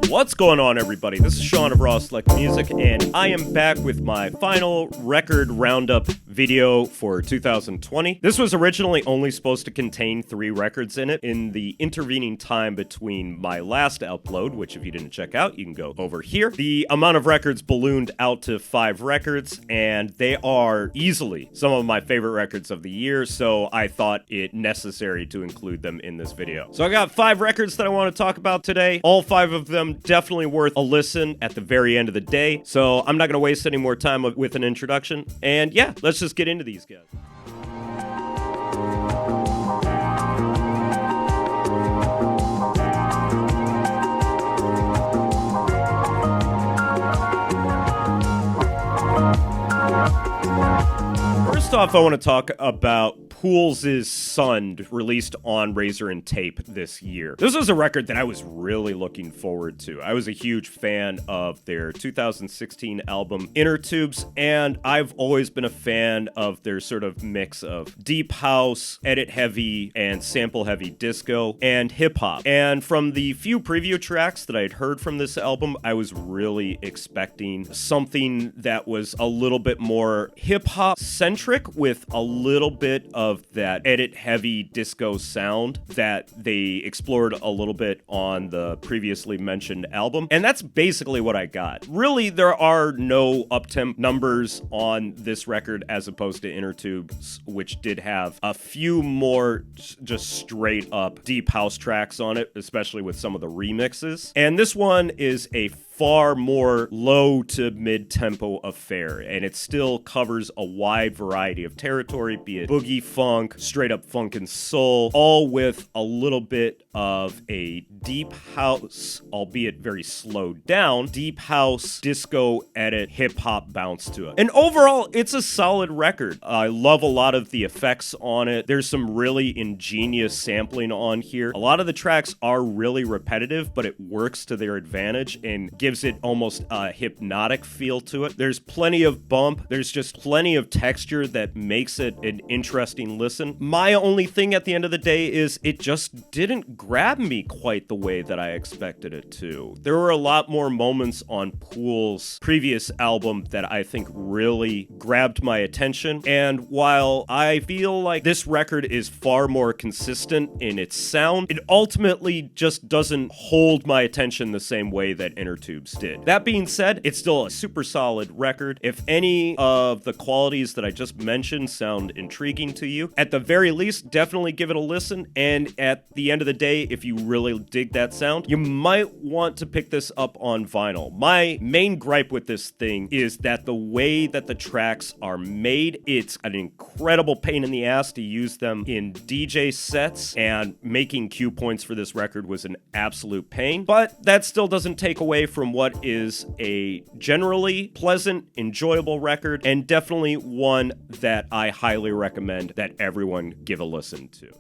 What's going on, everybody? This is Sean of Raw Select Music, and I am back with my final record roundup video for 2020. This was originally only supposed to contain 3 records in it. In the intervening time between my last upload, which if you didn't check out, you can go over here, the amount of records ballooned out to 5 records, and they are easily some of my favorite records of the year, so I thought it necessary to include them in this video. So I got 5 records that I want to talk about today. All 5 of them definitely worth a listen at the very end of the day, so I'm not going to waste any more time with an introduction, and yeah, let's just get into these guys. First off, I want to talk about Pools' Sun, released on Razor and Tape this year. This was a record that I was really looking forward to. I was a huge fan of their 2016 album Inner Tubes, and I've always been a fan of their sort of mix of deep house, edit-heavy, and sample-heavy disco, and hip-hop. And from the few preview tracks that I'd heard from this album, I was really expecting something that was a little bit more hip-hop centric with a little bit of that edit-heavy disco sound that they explored a little bit on the previously mentioned album. And that's basically what I got. Really, there are no up-temp numbers on this record as opposed to Inner Tubes, which did have a few more just straight-up deep house tracks on it, especially with some of the remixes. And this one is a far more low to mid-tempo affair, and it still covers a wide variety of territory, be it boogie funk, straight up funk and soul, all with a little bit of a deep house, albeit very slowed down, deep house, disco edit, hip-hop bounce to it. And overall, it's a solid record. I love a lot of the effects on it. There's some really ingenious sampling on here. A lot of the tracks are really repetitive, but it works to their advantage and gives it almost a hypnotic feel to it. There's plenty of bump. There's just plenty of texture that makes it an interesting listen. My only thing at the end of the day is it just didn't grab me quite the way that I expected it to. There were a lot more moments on Pools' previous album that I think really grabbed my attention, and while I feel like this record is far more consistent in its sound, it ultimately just doesn't hold my attention the same way that Inner Tubes did. That being said, it's still a super solid record. If any of the qualities that I just mentioned sound intriguing to you, at the very least, definitely give it a listen, and at the end of the day, if you really dig that sound, you might want to pick this up on vinyl. My main gripe with this thing is that the way that the tracks are made, it's an incredible pain in the ass to use them in DJ sets, and making cue points for this record was an absolute pain, but that still doesn't take away from what is a generally pleasant, enjoyable record, and definitely one that I highly recommend that everyone give a listen to.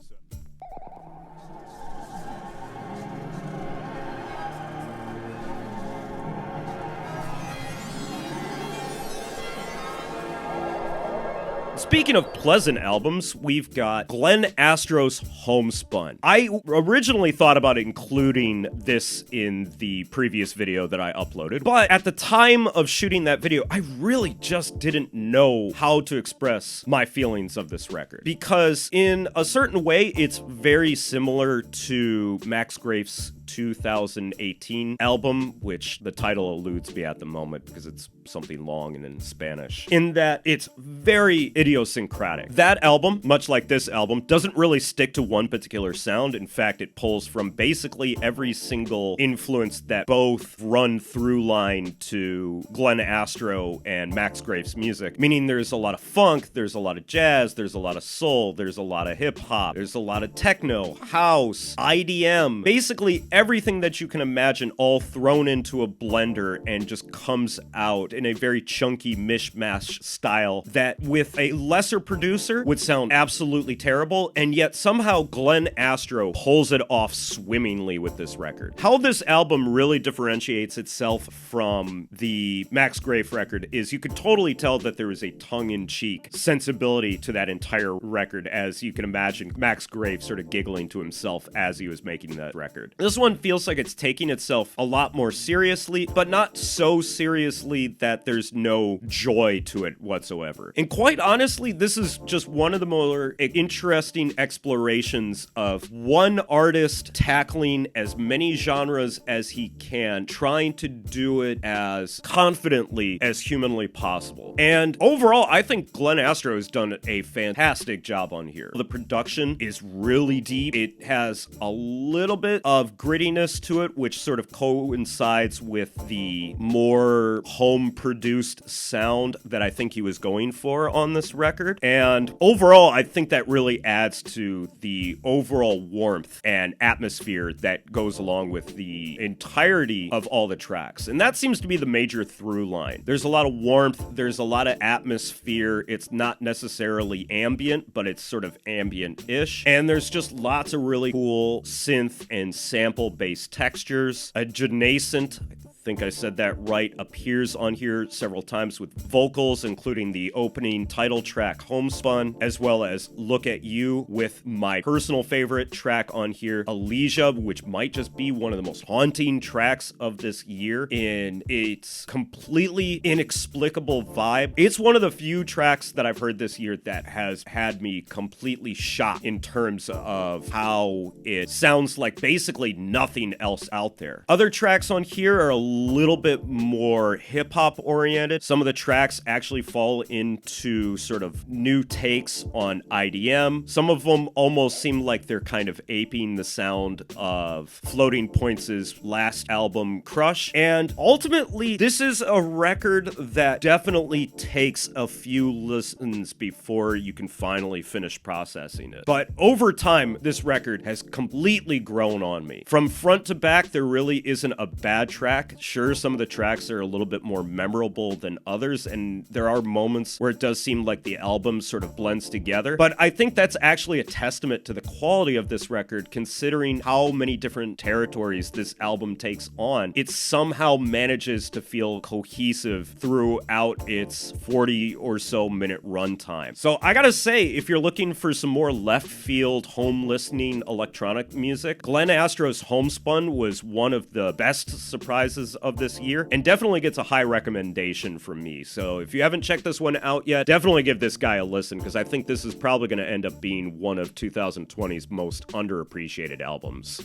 Speaking of pleasant albums, we've got Glenn Astro's Homespun. I originally thought about including this in the previous video that I uploaded, but at the time of shooting that video, I really just didn't know how to express my feelings of this record. Because in a certain way, it's very similar to Max Grafe's 2018 album, which the title eludes me at the moment because it's something long and in Spanish, in that it's very idiosyncratic. That album, much like this album, doesn't really stick to one particular sound. In fact, it pulls from basically every single influence that both run through line to Glenn Astro and Max Grafe's music, meaning there's a lot of funk, there's a lot of jazz, there's a lot of soul, there's a lot of hip-hop, there's a lot of techno, house, IDM, basically everything that you can imagine all thrown into a blender and just comes out in a very chunky mishmash style that with a lesser producer would sound absolutely terrible, and yet somehow Glenn Astro pulls it off swimmingly with this record. How this album really differentiates itself from the Max Grafe record is you could totally tell that there is a tongue-in-cheek sensibility to that entire record, as you can imagine Max Grafe sort of giggling to himself as he was making that record. This one feels like it's taking itself a lot more seriously, but not so seriously that there's no joy to it whatsoever. And quite honestly, this is just one of the more interesting explorations of one artist tackling as many genres as he can, trying to do it as confidently as humanly possible. And overall, I think Glenn Astro has done a fantastic job on here. The production is really deep. It has a little bit of grittiness to it, which sort of coincides with the more home-produced sound that I think he was going for on this record. And overall, I think that really adds to the overall warmth and atmosphere that goes along with the entirety of all the tracks. And that seems to be the major through line. There's a lot of warmth, there's a lot of atmosphere. It's not necessarily ambient, but it's sort of ambient-ish. And there's just lots of really cool synth and sample-based textures. A nascent, I think I said that right, appears on here several times with vocals, including the opening title track Homespun, as well as Look at You, with my personal favorite track on here, Elysia, which might just be one of the most haunting tracks of this year in its completely inexplicable vibe. It's one of the few tracks that I've heard this year that has had me completely shocked in terms of how it sounds like basically nothing else out there. Other tracks on here are a little bit more hip-hop oriented. Some of the tracks actually fall into sort of new takes on IDM. Some of them almost seem like they're kind of aping the sound of Floating Points' last album, Crush. And ultimately, this is a record that definitely takes a few listens before you can finally finish processing it. But over time, this record has completely grown on me. From front to back, there really isn't a bad track. Sure, some of the tracks are a little bit more memorable than others, and there are moments where it does seem like the album sort of blends together. But I think that's actually a testament to the quality of this record, considering how many different territories this album takes on. It somehow manages to feel cohesive throughout its 40 or so minute runtime. So I gotta say, if you're looking for some more left field, home listening electronic music, Glenn Astro's Homespun was one of the best surprises of this year, and definitely gets a high recommendation from me. So if you haven't checked this one out yet, definitely give this guy a listen, because I think this is probably going to end up being one of 2020's most underappreciated albums.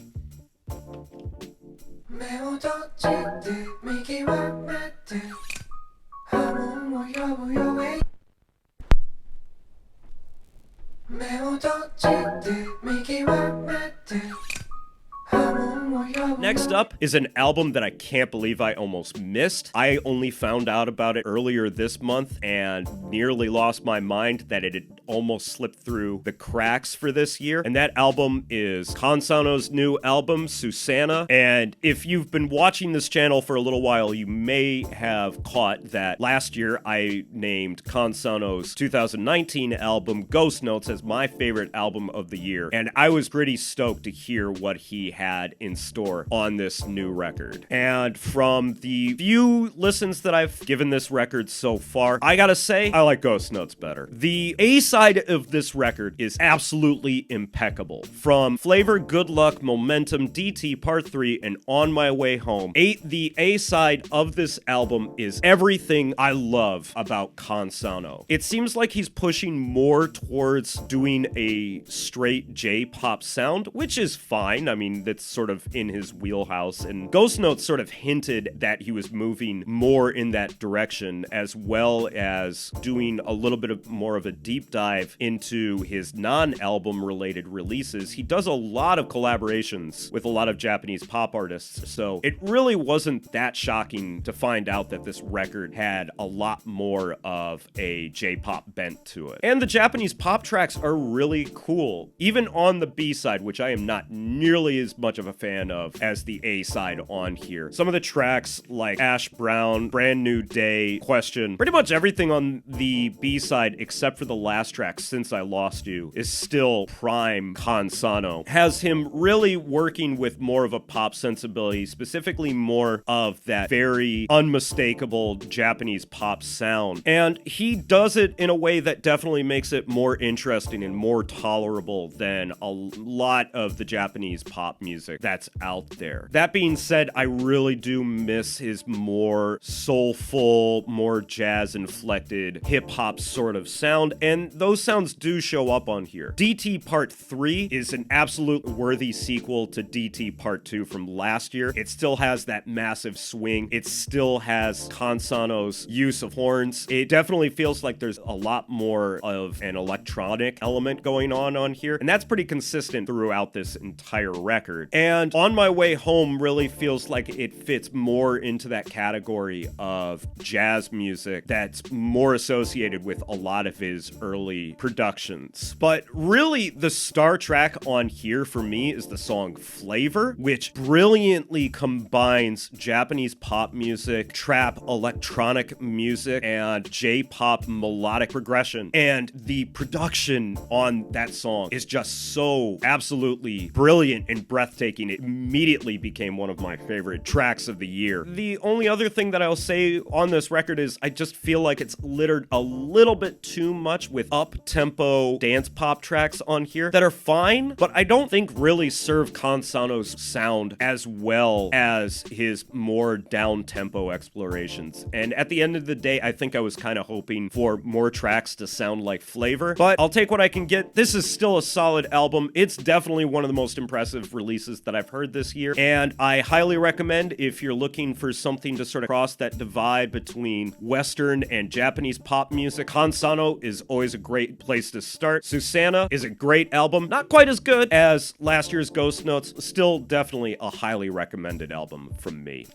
Next up is an album that I can't believe I almost missed. I only found out about it earlier this month and nearly lost my mind that it had almost slipped through the cracks for this year. And that album is Konsano's new album, Susanna. And if you've been watching this channel for a little while, you may have caught that last year I named Konsano's 2019 album, Ghost Notes, as my favorite album of the year. And I was pretty stoked to hear what he had in store on this new record. And from the few listens that I've given this record so far, I gotta say, I like Ghost Notes better. The A-side of this record is absolutely impeccable. From Flavor, Good Luck, Momentum, DT Part 3, and On My Way Home, the A-side of this album is everything I love about Konsano. It seems like he's pushing more towards doing a straight J-pop sound, which is fine. I mean, that's sort of in his wheelhouse, and Ghost Notes sort of hinted that he was moving more in that direction, as well as doing a little bit of more of a deep dive dive into his non-album related releases, he does a lot of collaborations with a lot of Japanese pop artists, so it really wasn't that shocking to find out that this record had a lot more of a J-pop bent to it. And the Japanese pop tracks are really cool, even on the B-side, which I am not nearly as much of a fan of as the A-side on here. Some of the tracks like Ash Brown, Brand New Day, Question, pretty much everything on the B-side except for the last track, Since I Lost You, is still prime Konsano. Has him really working with more of a pop sensibility, specifically more of that very unmistakable Japanese pop sound. And he does it in a way that definitely makes it more interesting and more tolerable than a lot of the Japanese pop music that's out there. That being said, I really do miss his more soulful, more jazz-inflected hip-hop sort of sound, and those sounds do show up on here. DT Part 3 is an absolute worthy sequel to DT Part 2 from last year. It still has that massive swing. It still has Konsano's use of horns. It definitely feels like there's a lot more of an electronic element going on here, and that's pretty consistent throughout this entire record. And On My Way Home really feels like it fits more into that category of jazz music that's more associated with a lot of his early productions. But really, the star track on here for me is the song Flavor, which brilliantly combines Japanese pop music, trap, electronic music, and J-pop melodic progression. And the production on that song is just so absolutely brilliant and breathtaking. It immediately became one of my favorite tracks of the year. The only other thing that I'll say on this record is I just feel like it's littered a little bit too much with up-tempo dance pop tracks on here that are fine, but I don't think really serve Konsano's sound as well as his more down-tempo explorations. And at the end of the day, I think I was kind of hoping for more tracks to sound like Flavor, but I'll take what I can get. This is still a solid album. It's definitely one of the most impressive releases that I've heard this year, and I highly recommend, if you're looking for something to sort of cross that divide between Western and Japanese pop music, Konsano is always a great place to start. Susanna is a great album. Not quite as good as last year's Ghost Notes, still definitely a highly recommended album from me.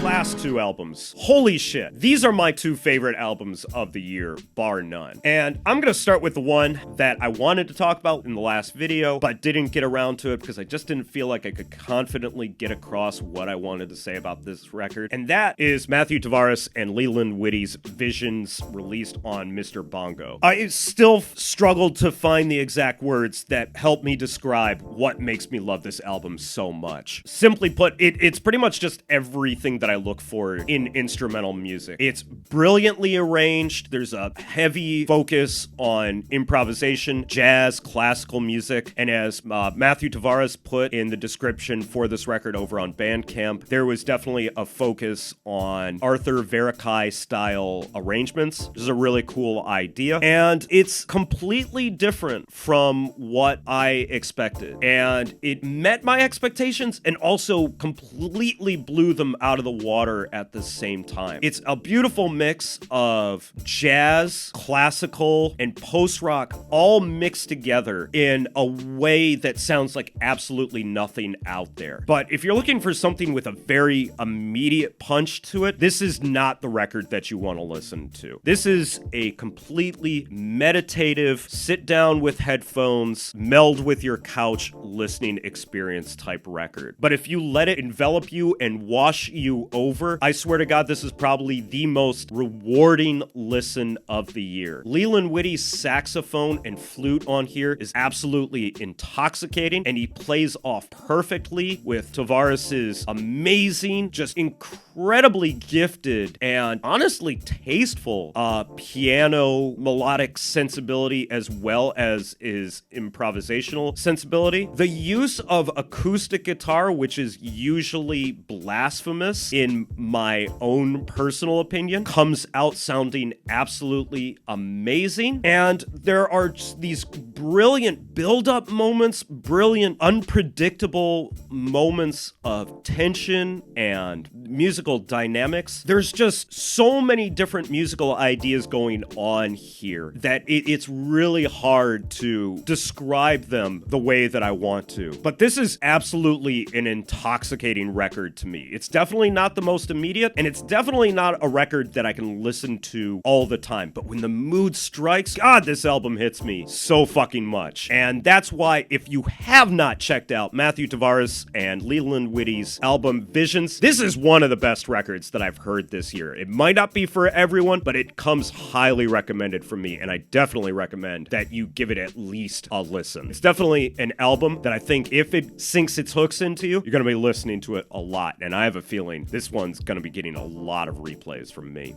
Last two albums. Holy shit. These are my two favorite albums of the year, bar none. And I'm gonna start with the one that I wanted to talk about in the last video, but didn't get around to it because I just didn't feel like I could confidently get across what I wanted to say about this record. And that is Matthew Tavares and Leland Whitty's Visions, released on Mr. Bongo. I still struggled to find the exact words that help me describe what makes me love this album so much. Simply put, it's pretty much just everything that I look for in instrumental music. It's brilliantly arranged. There's a heavy focus on improvisation, jazz, classical music, and as Matthew Tavares put in the description for this record over on Bandcamp, there was definitely a focus on Arthur Verocai style arrangements, which is a really cool idea, and it's completely different from what I expected, and it met my expectations and also completely blew them out of the water at the same time. It's a beautiful mix of jazz, classical, and post-rock all mixed together in a way that sounds like absolutely nothing out there. But if you're looking for something with a very immediate punch to it, this is not the record that you want to listen to. This is a completely meditative, sit down with headphones, meld with your couch listening experience type record. But if you let it envelop you and wash you over, I swear to God, this is probably the most rewarding listen of the year. Leland Whitty's saxophone and flute on here is absolutely intoxicating, and he plays off perfectly with Tavares's amazing, just incredible incredibly gifted and honestly tasteful piano melodic sensibility as well as his improvisational sensibility. The use of acoustic guitar, which is usually blasphemous in my own personal opinion, comes out sounding absolutely amazing. And there are just these brilliant build-up moments, brilliant unpredictable moments of tension and musical dynamics. There's just so many different musical ideas going on here that it's really hard to describe them the way that I want to. But this is absolutely an intoxicating record to me. It's definitely not the most immediate, and it's definitely not a record that I can listen to all the time. But when the mood strikes, God, this album hits me so fucking much. And that's why, if you have not checked out Matthew Tavares and Leland Whitty's album Visions, this is one of the best records that I've heard this year. It might not be for everyone, but it comes highly recommended from me, and I definitely recommend that you give it at least a listen. It's definitely an album that I think if it sinks its hooks into you, you're going to be listening to it a lot, and I have a feeling this one's going to be getting a lot of replays from me.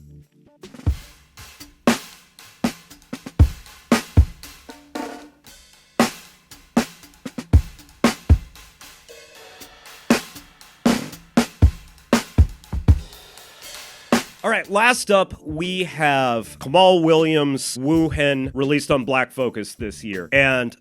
All right, last up, we have Kamaal Williams' Woo Hen, released on Black Focus this year. And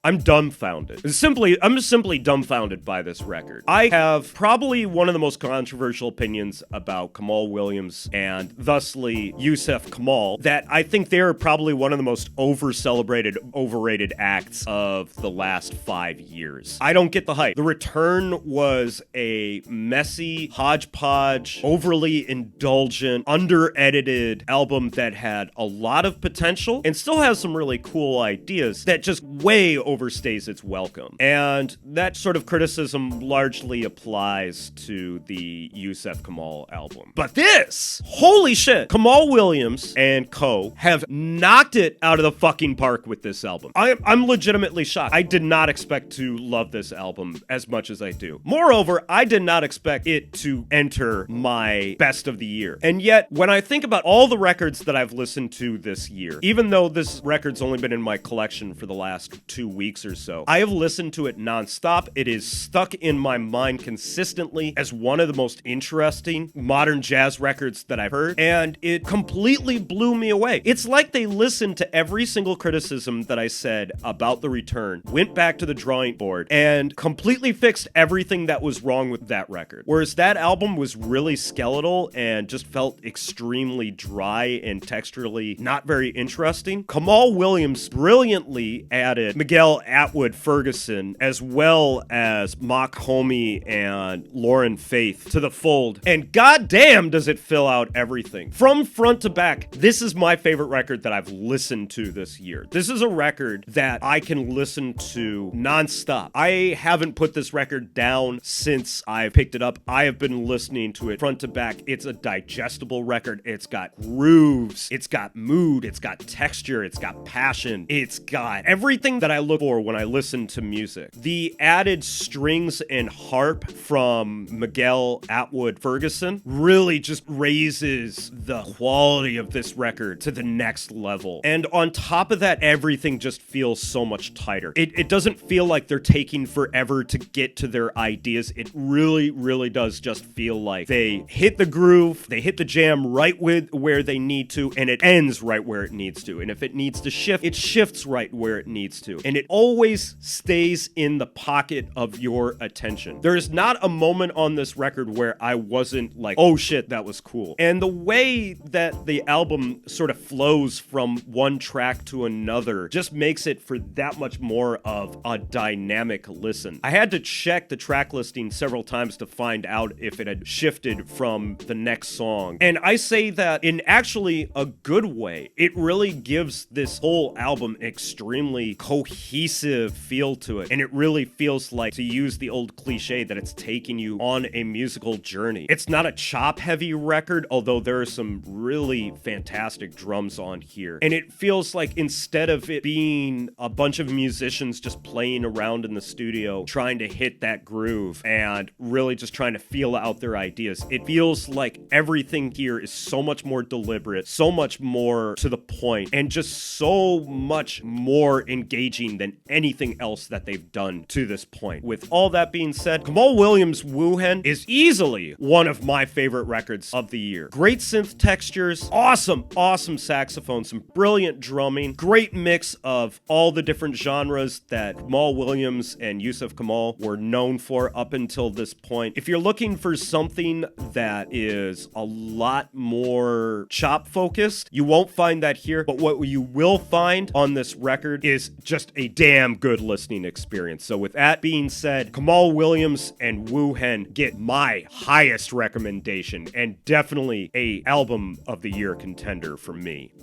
I'm dumbfounded. I'm simply dumbfounded by this record. I have probably one of the most controversial opinions about Kamaal Williams and thusly Yusef Kamaal, that I think they're probably one of the most over-celebrated, overrated acts of the last 5 years. I don't get the hype. The Return was a messy, hodgepodge, overly indulgent, under-edited album that had a lot of potential and still has some really cool ideas that just way overstays its welcome. And that sort of criticism largely applies to the Yusef Kamaal album. But this, holy shit, Kamaal Williams and co have knocked it out of the fucking park with this album. I'm legitimately shocked. I did not expect to love this album as much as I do. Moreover, I did not expect it to enter my best of the year. And yet, when I think about all the records that I've listened to this year, even though this record's only been in my collection for the last 2 weeks or so, I have listened to it nonstop. It is stuck in my mind consistently as one of the most interesting modern jazz records that I've heard, and it completely blew me away. It's like they listened to every single criticism that I said about The Return, went back to the drawing board, and completely fixed everything that was wrong with that record. Whereas that album was really skeletal and just felt extremely dry and texturally not very interesting, Kamaal Williams brilliantly added Miguel Atwood Ferguson, as well as Mock Homie and Lauren Faith to the fold, and goddamn does it fill out everything. From front to back, this is my favorite record that I've listened to this year. This is a record that I can listen to nonstop. I haven't put this record down since I picked it up. I have been listening to it front to back. It's a digestible record. It's got grooves, it's got mood, it's got texture, it's got passion, it's got everything that I look for when I listen to music. The added strings and harp from Miguel Atwood Ferguson really just raises the quality of this record to the next level. And on top of that, everything just feels so much tighter. It doesn't feel like they're taking forever to get to their ideas. It really, really does just feel like they hit the groove, they hit the jam right with where they need to, and it ends right where it needs to. And if it needs to shift, it shifts right where it needs to. And it always stays in the pocket of your attention. There is not a moment on this record where I wasn't like, oh shit, that was cool. And the way that the album sort of flows from one track to another just makes it for that much more of a dynamic listen. I had to check the track listing several times to find out if it had shifted from the next song. And I say that in actually a good way. It really gives this whole album extremely coherent cohesive feel to it, and it really feels like, to use the old cliche, that it's taking you on a musical journey. It's not a chop-heavy record, although there are some really fantastic drums on here, and it feels like instead of it being a bunch of musicians just playing around in the studio trying to hit that groove and really just trying to feel out their ideas, it feels like everything here is so much more deliberate, so much more to the point, and just so much more engaging than anything else that they've done to this point. With all that being said, Kamaal Williams' Wuhan is easily one of my favorite records of the year. Great synth textures, awesome saxophone, some brilliant drumming, great mix of all the different genres that Kamaal Williams and Yusuf Kamaal were known for up until this point. If you're looking for something that is a lot more chop focused, you won't find that here, but what you will find on this record is just a damn good listening experience. So with that being said, Kamaal Williams and Wuhan get my highest recommendation, and definitely a album of the year contender for me.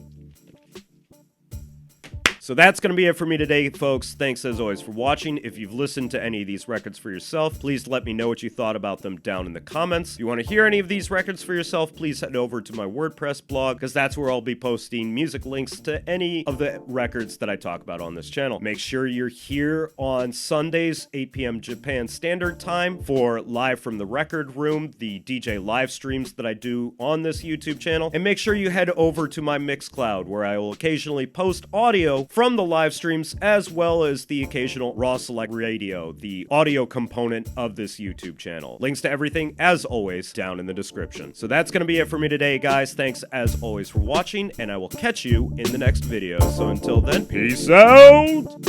So that's going to be it for me today, folks. Thanks as always for watching. If you've listened to any of these records for yourself, please let me know what you thought about them down in the comments. If you want to hear any of these records for yourself, please head over to my WordPress blog, because that's where I'll be posting music links to any of the records that I talk about on this channel. Make sure you're here on Sundays, 8 p.m. Japan Standard Time, for Live from the Record Room, the DJ live streams that I do on this YouTube channel. And make sure you head over to my Mixcloud, where I will occasionally post audio from the live streams, as well as the occasional Raw Select Radio, the audio component of this YouTube channel. Links to everything, as always, down in the description. So that's going to be it for me today, guys. Thanks as always for watching, and I will catch you in the next video. So until then, peace out!